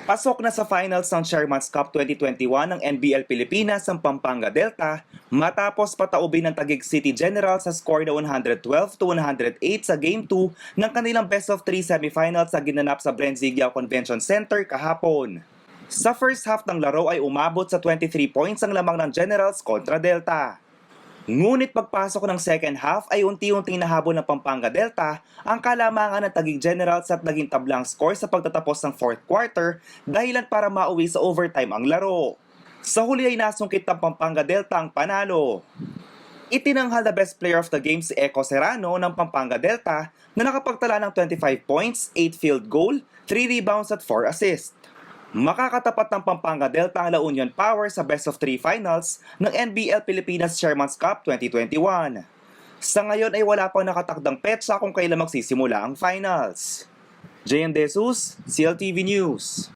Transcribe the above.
Pasok na sa finals ng Chairman's Cup 2021 ng NBL Pilipinas ang Pampanga Delta matapos pataubin ng Taguig City General sa score na 112-108 sa Game 2 ng kanilang best of 3 semifinals na ginanap sa Brenzigao Convention Center kahapon. Sa first half ng laro ay umabot sa 23 points ang lamang ng Generals kontra Delta. Ngunit pagpasok ng second half ay unti-unting nahabol ng Pampanga Delta ang kalamangan ng Taguig Generals at naging tablang score sa pagtatapos ng fourth quarter dahilan para mauwi sa overtime ang laro. Sa huli ay nasungkit ng Pampanga Delta ang panalo. Itinanghal na best player of the game si Eco Serrano ng Pampanga Delta na nakapagtala ng 25 points, 8 field goal, 3 rebounds at 4 assists. Makakatapat ng Pampanga Delta ang La Union Power sa Best of 3 Finals ng NBL Pilipinas Chairman's Cup 2021. Sa ngayon ay wala pang nakatakdang petsa kung kailan magsisimula ang finals. JM De Jesus, CLTV News.